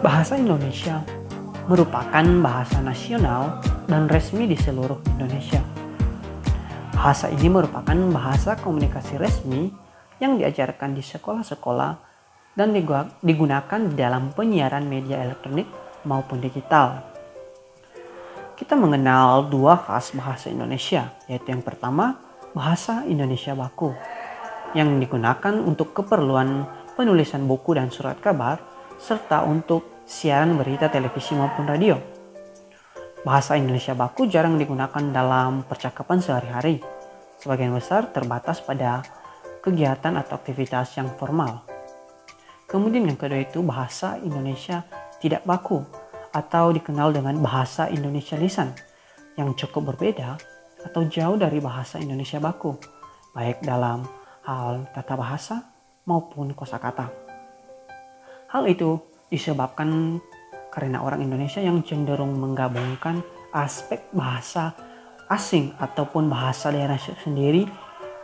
Bahasa Indonesia merupakan bahasa nasional dan resmi di seluruh Indonesia. Bahasa ini merupakan bahasa komunikasi resmi yang diajarkan di sekolah-sekolah dan digunakan di dalam penyiaran media elektronik maupun digital. Kita mengenal dua khas bahasa Indonesia, yaitu yang pertama, bahasa Indonesia baku, yang digunakan untuk keperluan penulisan buku dan surat kabar, serta untuk siaran berita televisi maupun radio. Bahasa Indonesia baku jarang digunakan dalam percakapan sehari-hari. Sebagian besar terbatas pada kegiatan atau aktivitas yang formal. Kemudian yang kedua itu bahasa Indonesia tidak baku atau dikenal dengan bahasa Indonesia lisan yang cukup berbeda atau jauh dari bahasa Indonesia baku, baik dalam hal tata bahasa maupun kosakata. Hal itu disebabkan karena orang Indonesia yang cenderung menggabungkan aspek bahasa asing ataupun bahasa daerah sendiri,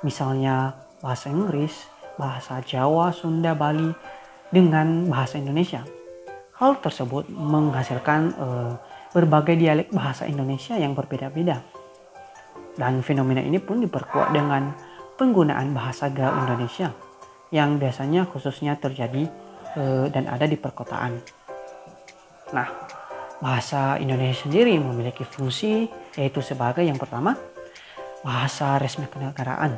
misalnya bahasa Inggris, bahasa Jawa, Sunda, Bali, dengan bahasa Indonesia. Hal tersebut menghasilkan berbagai dialek bahasa Indonesia yang berbeda-beda. Dan fenomena ini pun diperkuat dengan penggunaan bahasa gaul Indonesia yang biasanya khususnya terjadi dan ada di perkotaan. Nah, bahasa Indonesia sendiri memiliki fungsi yaitu sebagai yang pertama, bahasa resmi kenegaraan.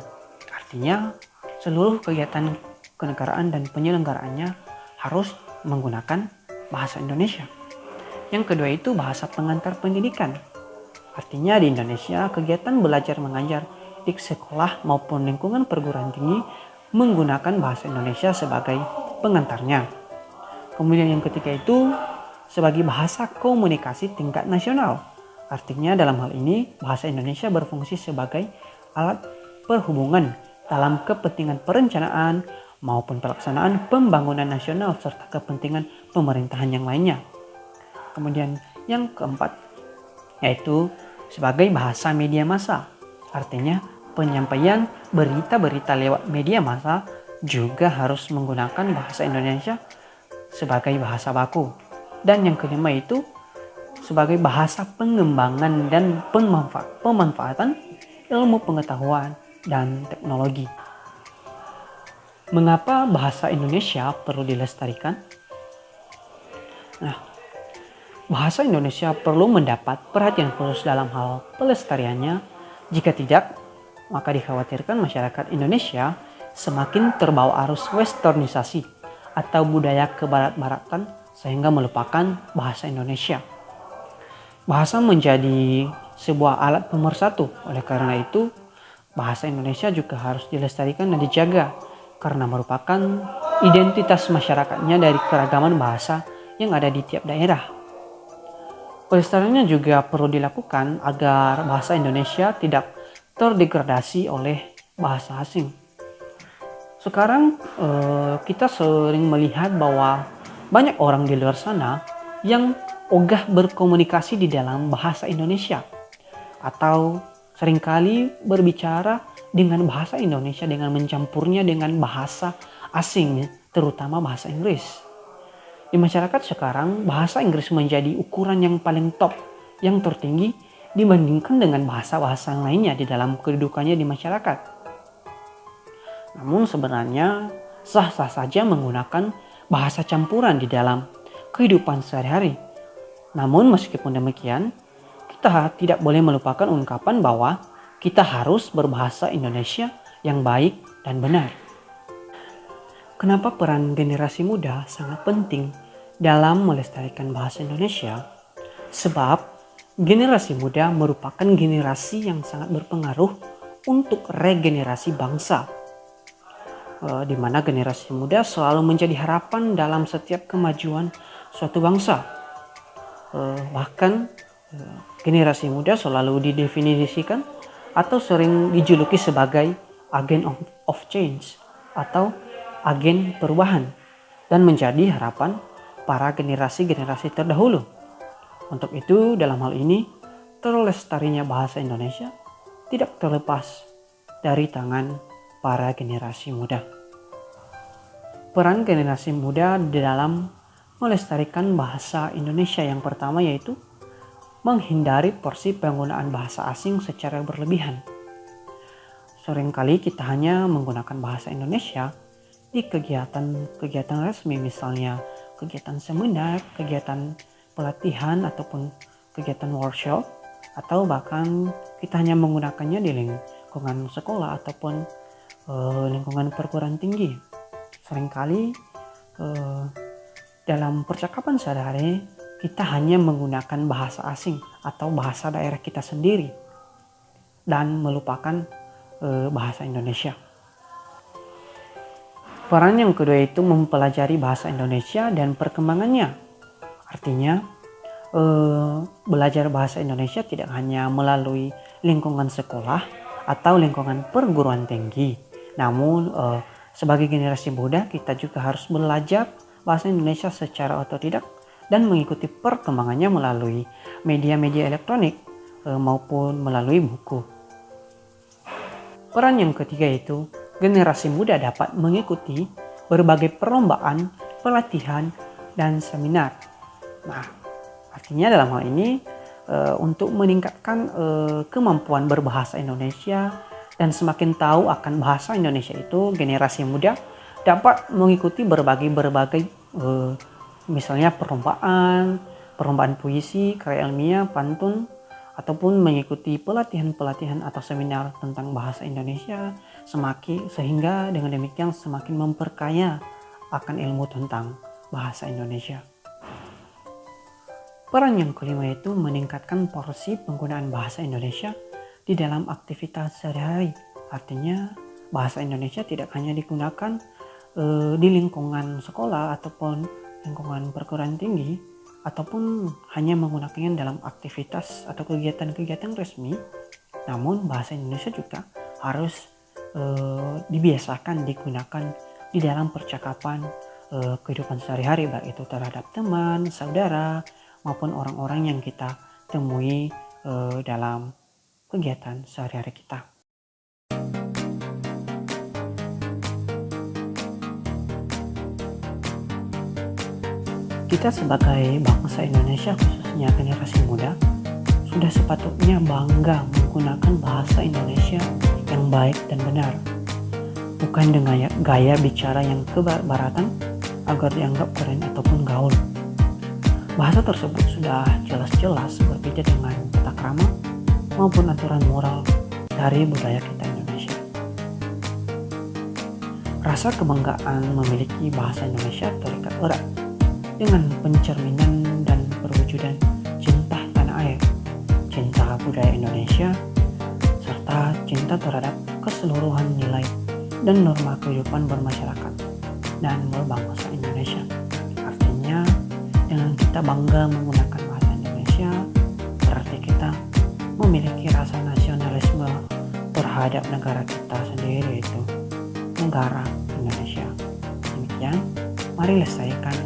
Artinya seluruh kegiatan kenegaraan dan penyelenggaraannya harus menggunakan bahasa Indonesia. Yang kedua itu bahasa pengantar pendidikan. Artinya di Indonesia kegiatan belajar mengajar di sekolah maupun lingkungan perguruan tinggi menggunakan bahasa Indonesia sebagai pengantarnya. Kemudian yang ketiga itu sebagai bahasa komunikasi tingkat nasional. Artinya dalam hal ini bahasa Indonesia berfungsi sebagai alat perhubungan dalam kepentingan perencanaan maupun pelaksanaan pembangunan nasional serta kepentingan pemerintahan yang lainnya. Kemudian yang keempat yaitu sebagai bahasa media massa. Artinya penyampaian berita-berita lewat media massa juga harus menggunakan bahasa Indonesia sebagai bahasa baku. Dan yang kelima itu sebagai bahasa pengembangan dan pemanfaatan ilmu pengetahuan dan teknologi. Mengapa bahasa Indonesia perlu dilestarikan? Nah, bahasa Indonesia perlu mendapat perhatian khusus dalam hal pelestariannya. Jika tidak, maka dikhawatirkan masyarakat Indonesia semakin terbawa arus westernisasi atau budaya kebarat-baratan sehingga melupakan bahasa Indonesia. Bahasa menjadi sebuah alat pemersatu. Oleh karena itu, bahasa Indonesia juga harus dilestarikan dan dijaga karena merupakan identitas masyarakatnya dari keragaman bahasa yang ada di tiap daerah. Pelestariannya juga perlu dilakukan agar bahasa Indonesia tidak terdegradasi oleh bahasa asing. Sekarang kita sering melihat bahwa banyak orang di luar sana yang ogah berkomunikasi di dalam bahasa Indonesia atau seringkali berbicara dengan bahasa Indonesia dengan mencampurnya dengan bahasa asing, terutama bahasa Inggris. Di masyarakat sekarang bahasa Inggris menjadi ukuran yang paling top, yang tertinggi dibandingkan dengan bahasa-bahasa lainnya di dalam kedudukannya di masyarakat. Namun sebenarnya sah-sah saja menggunakan bahasa campuran di dalam kehidupan sehari-hari. Namun meskipun demikian, kita tidak boleh melupakan ungkapan bahwa kita harus berbahasa Indonesia yang baik dan benar. Kenapa peran generasi muda sangat penting dalam melestarikan bahasa Indonesia? Sebab generasi muda merupakan generasi yang sangat berpengaruh untuk regenerasi bangsa. Di mana generasi muda selalu menjadi harapan dalam setiap kemajuan suatu bangsa. Bahkan generasi muda selalu didefinisikan atau sering dijuluki sebagai agen of change atau agen perubahan dan menjadi harapan para generasi-generasi terdahulu. Untuk itu dalam hal ini terlestarinya bahasa Indonesia tidak terlepas dari tangan para generasi muda. Peran generasi muda dalam melestarikan bahasa Indonesia. Yang pertama yaitu menghindari porsi penggunaan bahasa asing secara berlebihan. Seringkali kita hanya menggunakan bahasa Indonesia di kegiatan resmi, misalnya kegiatan seminar, kegiatan pelatihan ataupun kegiatan workshop, atau bahkan kita hanya menggunakannya di lingkungan sekolah ataupun lingkungan perguruan tinggi. Seringkali dalam percakapan sehari-hari kita hanya menggunakan bahasa asing atau bahasa daerah kita sendiri dan melupakan bahasa Indonesia. Peran yang kedua itu mempelajari bahasa Indonesia dan perkembangannya. Artinya belajar bahasa Indonesia tidak hanya melalui lingkungan sekolah atau lingkungan perguruan tinggi. Namun sebagai generasi muda kita juga harus belajar bahasa Indonesia secara otodidak dan mengikuti perkembangannya melalui media-media elektronik maupun melalui buku. Peran yang ketiga itu generasi muda dapat mengikuti berbagai perlombaan, pelatihan, dan seminar. Nah, artinya dalam hal ini untuk meningkatkan kemampuan berbahasa Indonesia dan semakin tahu akan bahasa Indonesia itu, generasi muda dapat mengikuti berbagai misalnya perlombaan puisi, karya ilmiah, pantun, ataupun mengikuti pelatihan atau seminar tentang bahasa Indonesia sehingga dengan demikian semakin memperkaya akan ilmu tentang bahasa Indonesia. Peran yang kelima itu meningkatkan porsi penggunaan bahasa Indonesia di dalam aktivitas sehari-hari. Artinya bahasa Indonesia tidak hanya digunakan di lingkungan sekolah ataupun lingkungan perguruan tinggi, ataupun hanya menggunakannya dalam aktivitas atau kegiatan-kegiatan resmi. Namun bahasa Indonesia juga harus dibiasakan digunakan di dalam percakapan kehidupan sehari-hari, baik itu terhadap teman, saudara, maupun orang-orang yang kita temui dalam kegiatan sehari-hari kita. Kita sebagai bangsa Indonesia, khususnya generasi muda, sudah sepatutnya bangga menggunakan bahasa Indonesia yang baik dan benar, bukan dengan gaya bicara yang kebaratan agar dianggap keren ataupun gaul. Bahasa tersebut sudah jelas-jelas berbeda dengan tata krama maupun aturan moral dari budaya kita Indonesia. Rasa kebanggaan memiliki bahasa Indonesia terikat erat dengan pencerminan dan perwujudan cinta tanah air, cinta budaya Indonesia, serta cinta terhadap keseluruhan nilai dan norma kehidupan bermasyarakat dan berbangsa Indonesia. Artinya, dengan kita bangga menggunakan bahasa Indonesia, berarti kita memiliki rasa nasionalisme terhadap negara kita sendiri, yaitu negara Indonesia. Demikian, mari lestarikan